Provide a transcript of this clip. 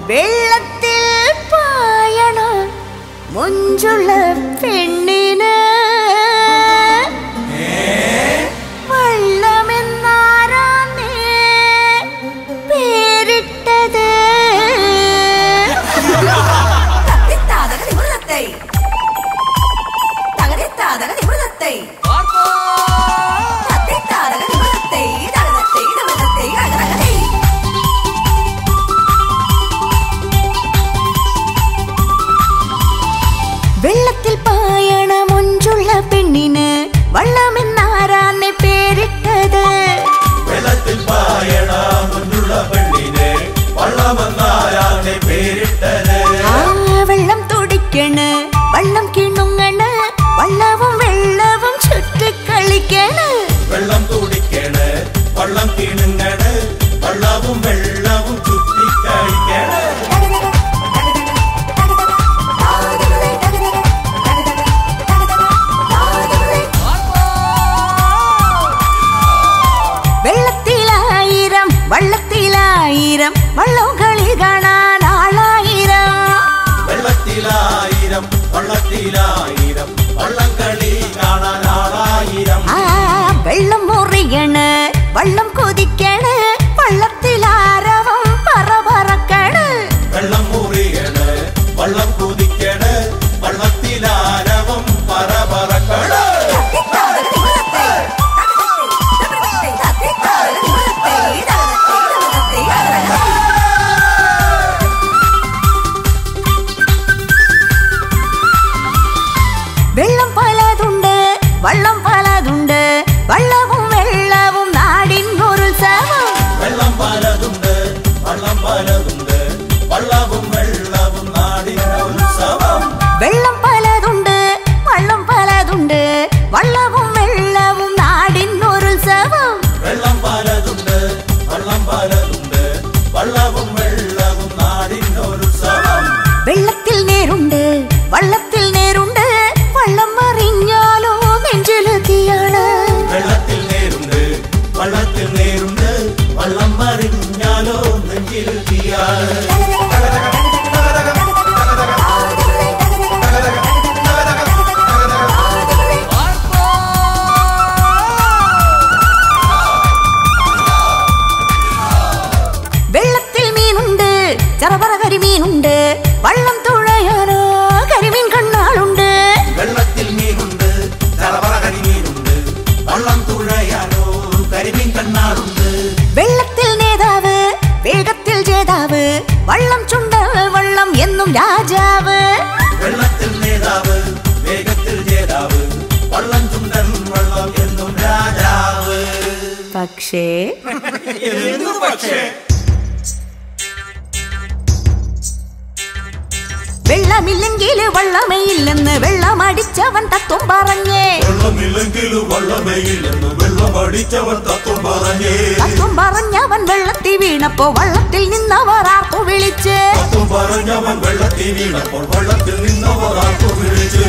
വെള്ളത്തിൽ പായണ മുഞ്ചുള്ള പെണ്ണിന് വള്ളമെന്നാരാന്നേ പേരിട്ടത്. വെള്ളത്തിൽ പായണ മുഞ്ചുള്ള പെണ്ണിന് വള്ളമെന്നാരാന്നെ പേരിട്ടത്. വെള്ളത്തിൽ പായണ മുഞ്ചുള്ള പെണ്ണിന് വള്ളമെന്നാരാന്നെ പേരിട്ടത്. വെള്ളം തുടിക്കണ് വള്ളം കിണുങ്ങണ് വള്ളവും വെള്ളവും ചുറ്റിക്കളിക്കണ്. വെള്ളം തുടിക്കണ് വള്ളം കിണുങ്ങണ് വള്ളവും വെള്ളവും ചുറ്റിക്കളിക്കണ്. വെള്ളത്തിലായിരം വള്ളത്തിലായിരം വള്ളം കളി കാണാൻ ആളായിരം. വെള്ളത്തിലായിരം വള്ളത്തിലായിരം വള്ളം കളി കാണാൻ ആളായിരം. വെള്ളം മുറിയണ് വള്ളം കൊതിക്കണ് വള്ളത്തിലാരവം പറക്കണ്. വെള്ളം മുറിയണ് വള്ളം കൊതിക്കണ് വള്ളത്തിലാരവം പറക്കണ്. വെള്ളം പലതുണ്ട് വള്ളം പലതുണ്ട് വള്ളവും വെള്ളവും നാടിൻ ഒരുത്സവം. വെള്ളം പലതുണ്ട് വള്ളം പലതുണ്ട് വള്ളവും വെള്ളവും നാടിൻ ഉത്സവം. വെള്ളം പലതുണ്ട് വള്ളം പലതുണ്ട് വള്ളവും വെള്ളവും നാടിൻ ഒരുത്സവം. വെള്ളം പലതുണ്ട് വള്ളം പലതുണ്ട് വള്ളവും വെള്ളവും നാടിൻ ഉത്സവം. വെള്ളത്തിൽ നേരുണ്ട് വള്ളത്തിൽ നേരുണ്ട് വള്ളം മറിഞ്ഞാലോ നെഞ്ചിലെത്തിയാണ്. വെള്ളത്തിൽ നേരുണ്ട് വള്ളത്തിൽ നേരുണ്ട് വള്ളം മറിഞ്ഞാലോ നെഞ്ചിലെത്തിയാണ്. വെള്ളത്തിൽ മീനുണ്ട് ചെറുപറ കരിമീനുണ്ട് വള്ളം തുഴയാനോ കരിമീൻ കണ്ണാളുണ്ട്. വെള്ളത്തിൽ മീനുണ്ട് ചെറുപറ കരിമീനുണ്ട് വള്ളം തുഴയാനോ കരിമീൻ കണ്ണാളുണ്ട്. വെള്ളത്തിൽ നേതാവ് വേഗത്തിൽ ജേതാവ് വള്ളം ചുണ്ടൽ വള്ളം എന്നും രാജാവ്. വെള്ളത്തിൽ നേതാവ് വേഗത്തിൽ ജേതാവ് വള്ളം ചുണ്ടൻ വള്ളം എന്നും രാജാവ്. പക്ഷേ വെള്ളമില്ലെങ്കിൽ വള്ളമേ ഇല്ലെന്ന് വെള്ളമടിച്ചവൻ തത്വം പറഞ്ഞേ. വെള്ളമില്ലെങ്കിൽ വള്ളമേ ഇല്ലെന്ന് വെള്ളമടിച്ചവൻ തത്വം പറഞ്ഞേ. തത്വം പറഞ്ഞവൻ വെള്ളത്തിൽ വീണപ്പോ വള്ളത്തിൽ നിന്നവർ ആർത്തു വിളിച്ച്. തത്വം പറഞ്ഞവൻ വെള്ളത്തിൽ വീണപ്പോൾ വള്ളത്തിൽ നിന്നവർ ആർത്തു വിളിച്ച്.